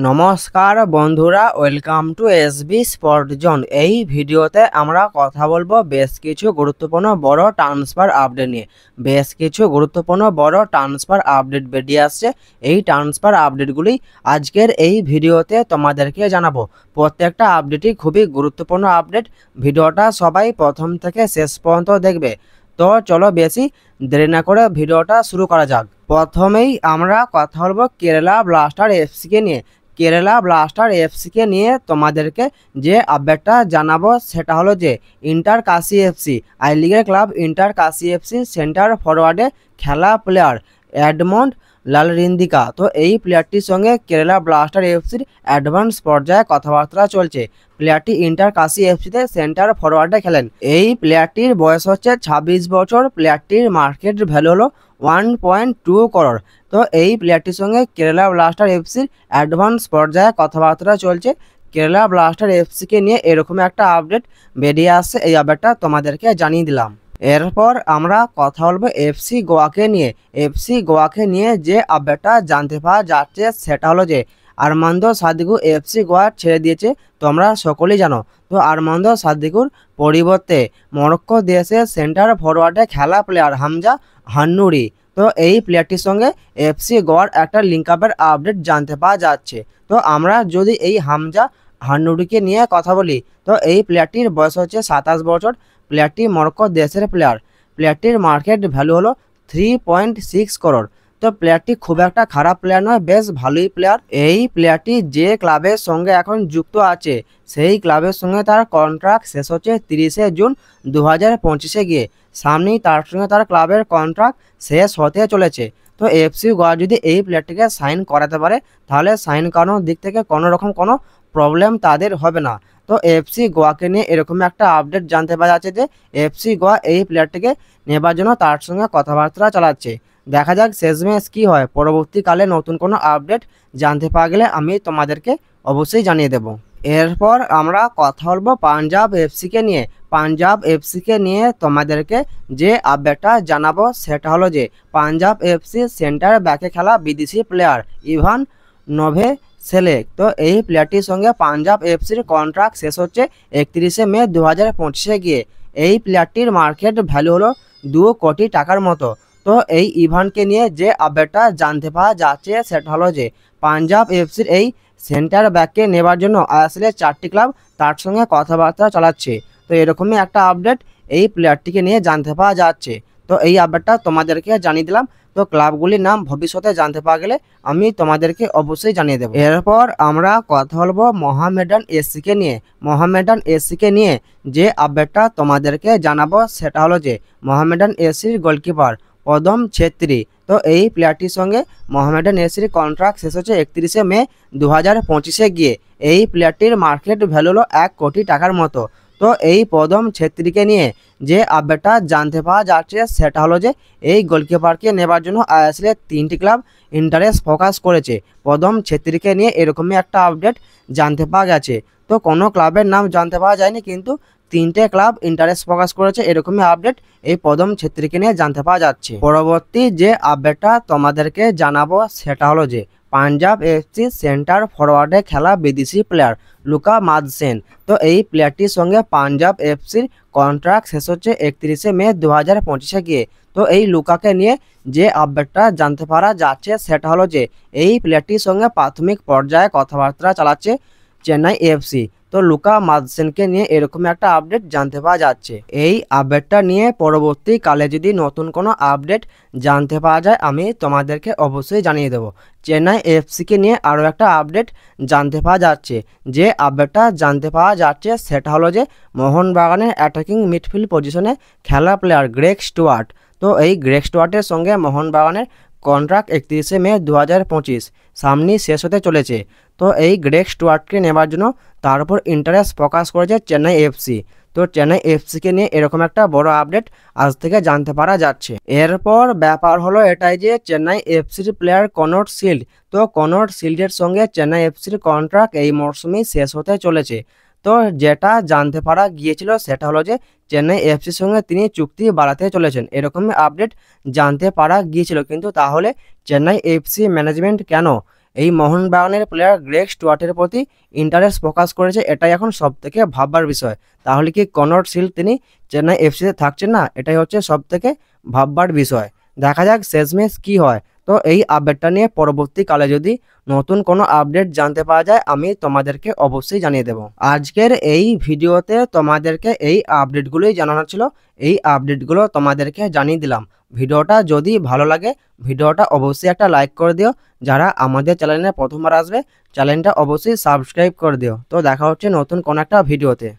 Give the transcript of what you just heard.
নমস্কার বন্ধুরা, welcome to SB sport zone. এই ভিডিওতে আমরা কথা বলবো বেশ কিছু গুরুত্বপূর্ণ বড় ট্রান্সফার আপডেট নিয়ে। বেশ কিছু গুরুত্বপূর্ণ বড় ট্রান্সফার আপডেট বেরিয়ে আসছে। এই ট্রান্সফার আপডেটগুলি আজকের এই ভিডিওতে তোমাদেরকে জানাবো। প্রত্যেকটা আপডেটই খুবই গুরুত্বপূর্ণ আপডেট। ভিডিওটা সবাই প্রথম থেকে শেষ পর্যন্ত দেখবে। তো চলো বেশি দেরি না করে ভিডিওটা শুরু করা যাক। প্রথমেই আমরা কথা বলবো কেরালা ব্লাস্টার এফসিকে নিয়ে। কেরালা ব্লাস্টার এফসিকে নিয়ে তোমাদেরকে যে আপডেটটা জানাবো সেটা হলো যে ইন্টার কাশি এফসি, আই লিগের ক্লাব ইন্টার কাশি এফসি সেন্টার ফরওয়ার্ডে খেলা প্লেয়ার এডমন্ড লালরিন্দিকা। তো এই প্লেয়ারটির সঙ্গে কেরালা ব্লাস্টার এফসির অ্যাডভান্স পর্যায়ে কথাবার্তা চলছে। প্লেয়ারটি ইন্টার কাশি এফসিতে সেন্টার ফরওয়ার্ডে খেলেন। এই প্লেয়ারটির বয়স হচ্ছে 26 বছর। প্লেয়ারটির মার্কেট ভ্যালু হলো 1.2 করোড়। তো এই প্লেয়ারটির সঙ্গে কেরালা ব্লাস্টার এফসির অ্যাডভান্স পর্যায়ে কথাবার্তা চলছে। কেরালা ব্লাস্টার এফসিকে নিয়ে এরকম একটা আপডেট বেরিয়ে আসছে। এই আপডেটটা তোমাদেরকে জানিয়ে দিলাম। এরপর আমরা কথা বলবো এফসি গোয়াকে নিয়ে। এফসি গোয়াকে নিয়ে যে আপডেটটা জানতে পাওয়া যাচ্ছে সেটা হলো যে আরমান্দো সাদিকু এফসি গোয়া ছেড়ে দিয়েছে। তোমরা সকলেই জানো। তো আরমান্দো সাদিকুর পরিবর্তে মরক্কো দেশের সেন্টার ফরওয়ার্ডে খেলা প্লেয়ার হামজা হান্নুরি। তো এই প্লেয়ারটির সঙ্গে এফসি গোয়ার একটা লিঙ্ক আপের আপডেট জানতে পাওয়া যাচ্ছে। তো আমরা যদি এই হামজা হান্নুরিকে নিয়ে কথা বলি, তো এই প্লেয়ারটির বয়স হচ্ছে 27 বছর। প্লেয়ারটি মরক্কো দেশের প্লেয়ার। প্লেয়ারটির মার্কেট ভ্যালু হলো 3.6 করোড়। তো প্লেয়ারটি খুব একটা খারাপ প্লেয়ার নয়, বেশ ভালোই প্লেয়ার। এই প্লেয়ারটি যে ক্লাবের সঙ্গে এখন যুক্ত আছে সেই ক্লাবের সঙ্গে তার কন্ট্রাক্ট শেষ হচ্ছে 30শে জুন 2025-এ গিয়ে। সামনেই তার সঙ্গে তার ক্লাবের কন্ট্রাক্ট শেষ হতে চলেছে। তো এফসি গোয়া যদি এই প্লেয়ারটিকে সাইন করাতে পারে তাহলে সাইন করানোর দিক থেকে কোনো রকম কোনো প্রবলেম তাদের হবে না। তো এফসি গোয়াকে নিয়ে এরকম একটা আপডেট জানতে পাওয়া যাচ্ছে যে এফসি গোয়া এই প্লেয়ারটিকে নেবার জন্য তার সঙ্গে কথাবার্তা চালাচ্ছে। দেখা যাক শেষমেশ কী হয়। পরবর্তীকালে নতুন কোনো আপডেট জানতে পাওয়া গেলে আমি তোমাদেরকে অবশ্যই জানিয়ে দেব। এরপর আমরা কথা বলবো পাঞ্জাব এফসিকে নিয়ে। পাঞ্জাব এফসিকে নিয়ে তোমাদেরকে যে আপডেটটা জানাবো সেটা হলো যে পাঞ্জাব এফসি সেন্টার ব্যাকে খেলা বিদেশি প্লেয়ার ইভান নোভে সেলেক। তো এই প্লেয়ারটির সঙ্গে পাঞ্জাব এফসির কন্ট্রাক্ট শেষ হচ্ছে 31শে মে 2025-এ গিয়ে। এই প্লেয়ারটির মার্কেট ভ্যালু হলো 2 কোটি টাকার মতো। তো এই ইভানকে নিয়ে যে আপডেটটা জানতে পাওয়া যাচ্ছে সেটা হলো যে পাঞ্জাব এফসির এই সেন্টার ব্যাককে নেবার জন্য আসলে 4টি ক্লাব তার সঙ্গে কথাবার্তা চালাচ্ছে। তো এরকমই একটা আপডেট এই প্লেয়ারটিকে নিয়ে জানতে পাওয়া যাচ্ছে। তো এই আপডেটটা তোমাদেরকে জানিয়ে দিলাম। তো ক্লাবগুলির নাম ভবিষ্যতে জানতে পাওয়া গেলে আমি তোমাদেরকে অবশ্যই জানিয়ে দেবো। এরপর আমরা কথা বলবো মোহামেডান এসসিকে নিয়ে। মোহামেডান এসসিকে নিয়ে যে আপডেটটা তোমাদেরকে জানাবো সেটা হলো যে মোহামেডান এসসির গোলকিপার পদম ছেত্রী। তো এই প্লেয়ারটির সঙ্গে মোহামেডান এসসির কন্ট্রাক্ট শেষ হচ্ছে 31শে মে 2025-এ গিয়ে। এই প্লেয়ারটির মার্কেট ভ্যালু হলো 1 কোটি টাকার মতো। তো এই পদম ছেত্রীকে নিয়ে যে আপডেটটা জানতে পাওয়া যাচ্ছে সেটা হলো যে এই গোলকিপারকে নেবার জন্য আসলে 3টি ক্লাব ইন্টারেস্ট ফোকাস করেছে। পদম ছেত্রীকে নিয়ে এরকমই একটা আপডেট জানতে পাওয়া গেছে। তো কোনো ক্লাবের নাম জানতে পাওয়া যায়নি, কিন্তু 3টে ক্লাব ইন্টারেস্ট ফোকাস করেছে। এরকমই আপডেট এই পদম ছেত্রীকে নিয়ে জানতে পাওয়া যাচ্ছে। পরবর্তী যে আপডেটটা তোমাদেরকে জানাবো সেটা হলো যে পাঞ্জাব এফসি সেন্টার ফরওয়ার্ডে খেলা বিদেশি প্লেয়ার লুকা মাদসেন। তো এই প্লেয়ারটির সঙ্গে পাঞ্জাব এফসির কন্ট্রাক্ট শেষ হচ্ছে 31শে মে 2025-এ গিয়ে। তো এই লুকাকে নিয়ে যে আপডেটটা জানতে পারা যাচ্ছে সেটা হলো যে এই প্লেয়ারটির সঙ্গে প্রাথমিক পর্যায়ে কথাবার্তা চালাচ্ছে চেন্নাই এফসি। তো লুকা মাদসেনকে নিয়ে এরকম একটা আপডেট জানতে পাওয়া যাচ্ছে। এই আপডেটটা নিয়ে পরবর্তীকালে যদি নতুন কোনো আপডেট জানতে পাওয়া যায় আমি তোমাদেরকে অবশ্যই জানিয়ে দেবো। চেন্নাই এফসিকে নিয়ে আরও একটা আপডেট জানতে পাওয়া যাচ্ছে। যে আপডেটটা জানতে পাওয়া যাচ্ছে সেটা হলো যে মোহনবাগানের অ্যাটাকিং মিডফিল্ড পজিশনে খেলা প্লেয়ার গ্রেগ স্টুয়ার্ট। তো এই গ্রেগ স্টুয়ার্টের সঙ্গে মোহনবাগানের কন্ট্রাক্ট 31শে মে 2025 সামনেই শেষ হতে চলেছে। তো এই গ্রেগ স্টুয়ার্টকে নেবার জন্য তার উপর ইন্টারেস্ট ফোকাস করেছে চেন্নাই এফসি। তো চেন্নাই এফসিকে নিয়ে এরকম একটা বড় আপডেট আজ থেকে জানতে পারা যাচ্ছে। এরপর ব্যাপার হলো এটাই যে চেন্নাই এফসির প্লেয়ার কনর শিল্ড। তো কনর শিল্ডের সঙ্গে চেন্নাই এফসির কন্ট্রাক্ট এই মরশুমেই শেষ হতে চলেছে। তো যেটা জানতে পারা গিয়েছিল সেটা হলো যে চেন্নাই এফসির সঙ্গে তিনি চুক্তি বাড়াতে চলেছেন। এরকমই আপডেট জানতে পারা গিয়েছিল, কিন্তু তাহলে চেন্নাই এফসি ম্যানেজমেন্ট কেন এই মোহনবাগানের প্লেয়ার গ্রেগ স্টুয়ার্টের প্রতি ইন্টারেস্ট প্রকাশ করেছে, এটাই এখন সবথেকে ভাববার বিষয়। তাহলে কি কনর শিল্ড তিনি চেন্নাই এফসিতে থাকছেন না? এটাই হচ্ছে সবথেকে ভাববার বিষয়। দেখা যাক শেষমেশ কি হয়। তো এই আপডেটটা নিয়ে পরবর্তীকালে যদি নতুন কোনো আপডেট জানতে পাওয়া যায় আমি তোমাদেরকে অবশ্যই জানিয়ে দেব। আজকের এই ভিডিওতে তোমাদেরকে এই আপডেটগুলোই জানানো ছিল, এই আপডেটগুলো তোমাদেরকে জানিয়ে দিলাম। ভিডিওটা যদি ভালো লাগে ভিডিওটা অবশ্যই একটা লাইক করে দিও। যারা আমাদের চ্যানেলে প্রথমবার আসবে চ্যানেলটা অবশ্যই সাবস্ক্রাইব করে দিও। তো দেখা হচ্ছে নতুন কোনো একটা ভিডিওতে।